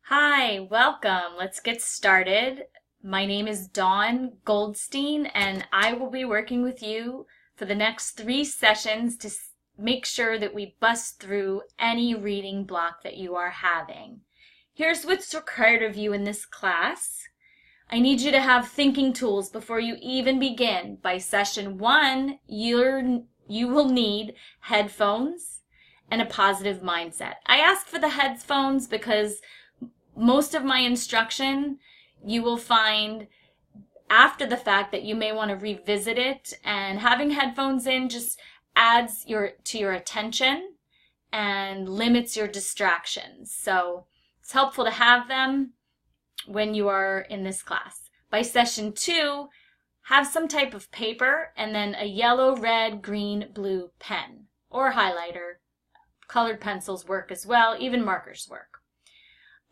Hi, welcome. Let's get started. My name is Dawn Goldstein, and I will be working with you for the next 3 sessions to make sure that we bust through any reading block that you are having. Here's what's required of you in this class. I need you to have thinking tools before you even begin. By session 1, you will need headphones and a positive mindset. I ask for the headphones because most of my instruction you will find after the fact that you may want to revisit it, and having headphones in just adds to your attention and limits your distractions. So it's helpful to have them when you are in this class. By session 2, have some type of paper and then a yellow, red, green, blue pen or highlighter. Colored pencils work as well, even markers work.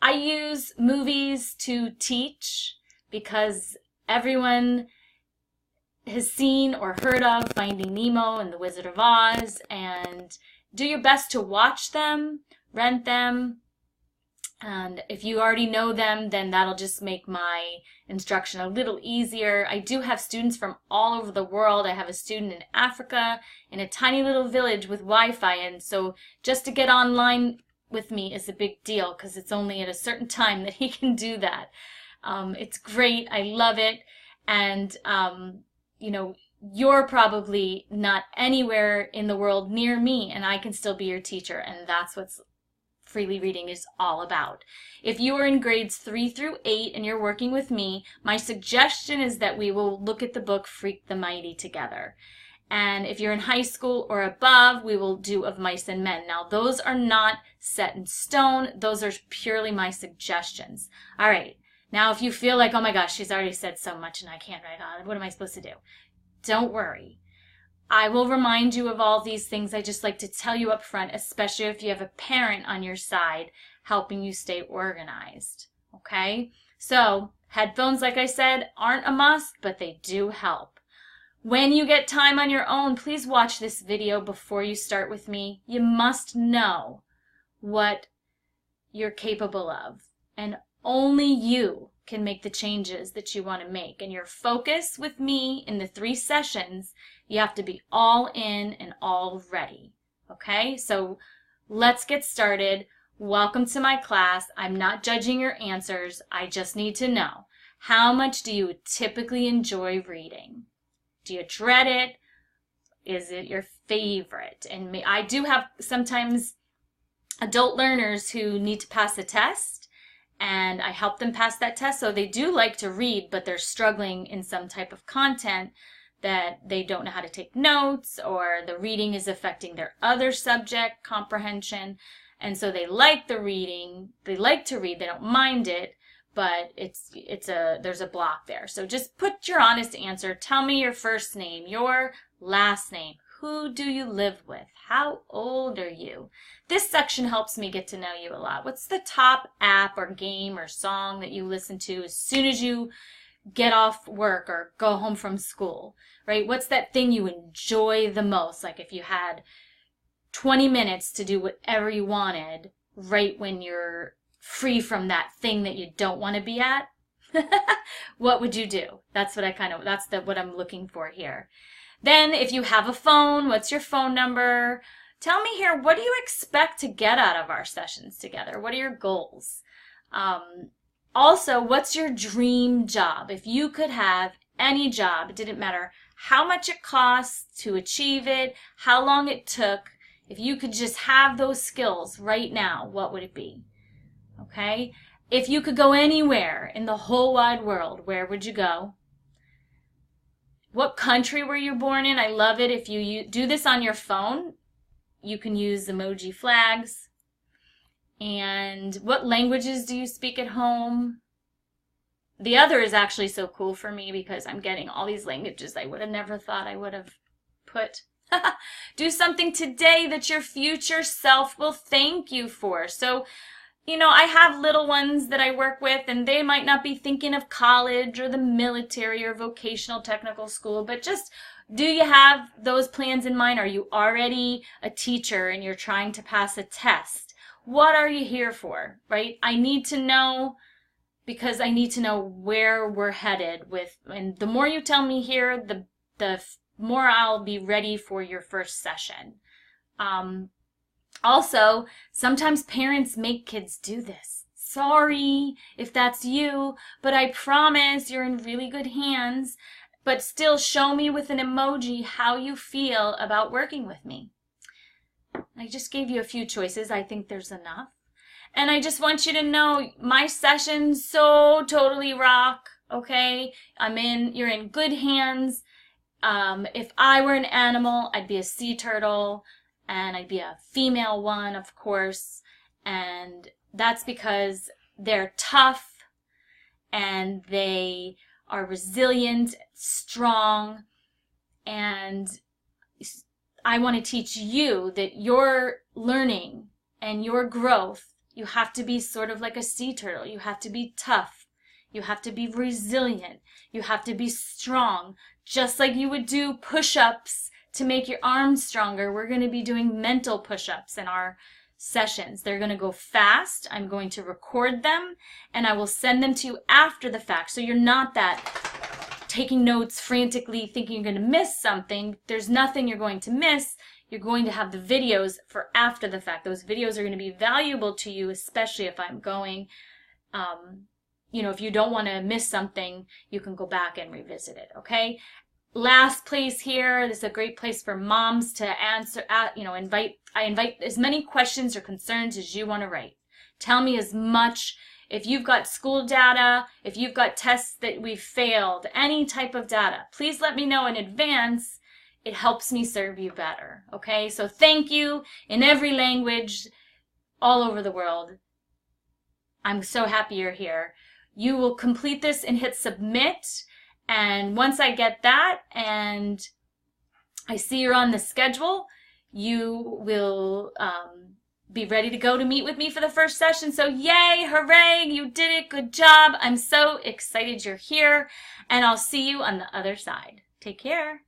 I use movies to teach because everyone has seen or heard of Finding Nemo and The Wizard of Oz, and do your best to watch them, rent them, and if you already know them, then that'll just make my instruction a little easier. I do have students from all over the world. I have a student in Africa in a tiny little village with Wi-Fi, and so just to get online with me is a big deal because it's only at a certain time that he can do that. It's great. I love it. And, you're probably not anywhere in the world near me, and I can still be your teacher, and that's what's freely reading is all about. If you are in grades 3 through 8 and you're working with me, my suggestion is that we will look at the book Freak the Mighty together. And if you're in high school or above, we will do Of Mice and Men. Now, those are not set in stone. Those are purely my suggestions. All right. Now, if you feel like, oh my gosh, she's already said so much and I can't write on it, what am I supposed to do? Don't worry. I will remind you of all these things. I just like to tell you up front, especially if you have a parent on your side helping you stay organized. Okay? So, headphones, like I said, aren't a must, but they do help. When you get time on your own, please watch this video before you start with me. You must know what you're capable of, and only you can make the changes that you want to make. And your focus with me in the 3 sessions, you have to be all in and all ready. Okay? So let's get started. Welcome to my class. I'm not judging your answers. I just need to know, how much do you typically enjoy reading? Do you dread it? Is it your favorite? And I do have sometimes adult learners who need to pass a test, and I help them pass that test. So they do like to read, but they're struggling in some type of content that they don't know how to take notes, or the reading is affecting their other subject comprehension. And so they like the reading, they like to read, they don't mind it, but there's a block there. So just put your honest answer. Tell me your first name, your last name. Who do you live with? How old are you? This section helps me get to know you a lot. What's the top app or game or song that you listen to as soon as you get off work or go home from school, right? What's that thing you enjoy the most? Like if you had 20 minutes to do whatever you wanted right when you're free from that thing that you don't want to be at, what would you do? That's what I'm looking for here. Then if you have a phone, what's your phone number? Tell me here, what do you expect to get out of our sessions together? What are your goals? Also, what's your dream job? If you could have any job, it didn't matter how much it costs to achieve it, how long it took, if you could just have those skills right now, what would it be? Okay? If you could go anywhere in the whole wide world, where would you go? What country were you born in? I love it. If you do this on your phone, you can use emoji flags. And what languages do you speak at home? The other is actually so cool for me because I'm getting all these languages I would have never thought I would have put. Do something today that your future self will thank you for. So, I have little ones that I work with, and they might not be thinking of college or the military or vocational technical school, but just, do you have those plans in mind? Are you already a teacher and you're trying to pass a test? What are you here for, right? I need to know, because I need to know where we're headed with, and the more you tell me here, the more I'll be ready for your first session. Also, sometimes parents make kids do this. Sorry if that's you, but I promise you're in really good hands. But still, show me with an emoji how you feel about working with me. I just gave you a few choices. I think there's enough. And I just want you to know my sessions so totally rock, okay? You're in good hands. If I were an animal, I'd be a sea turtle, and I'd be a female one, of course. And that's because they're tough and they are resilient, strong, and I want to teach you that your learning and your growth, you have to be sort of like a sea turtle. You have to be tough. You have to be resilient. You have to be strong. Just like you would do push-ups to make your arms stronger, we're going to be doing mental push-ups in our sessions. They're going to go fast. I'm going to record them, and I will send them to you after the fact. So you're not that taking notes frantically thinking you're going to miss something. There's nothing you're going to miss. You're going to have the videos for after the fact. Those videos are going to be valuable to you, especially if I'm going, if you don't want to miss something, you can go back and revisit it, okay? Last place here, this is a great place for moms to answer, I invite as many questions or concerns as you want to write. Tell me as much. If you've got school data, if you've got tests that we've failed, any type of data, please let me know in advance. It helps me serve you better, okay? So thank you in every language all over the world. I'm so happy you're here. You will complete this and hit submit. And once I get that and I see you're on the schedule, you will be ready to go to meet with me for the first session. So yay, hooray, you did it, good job. I'm so excited you're here, and I'll see you on the other side. Take care.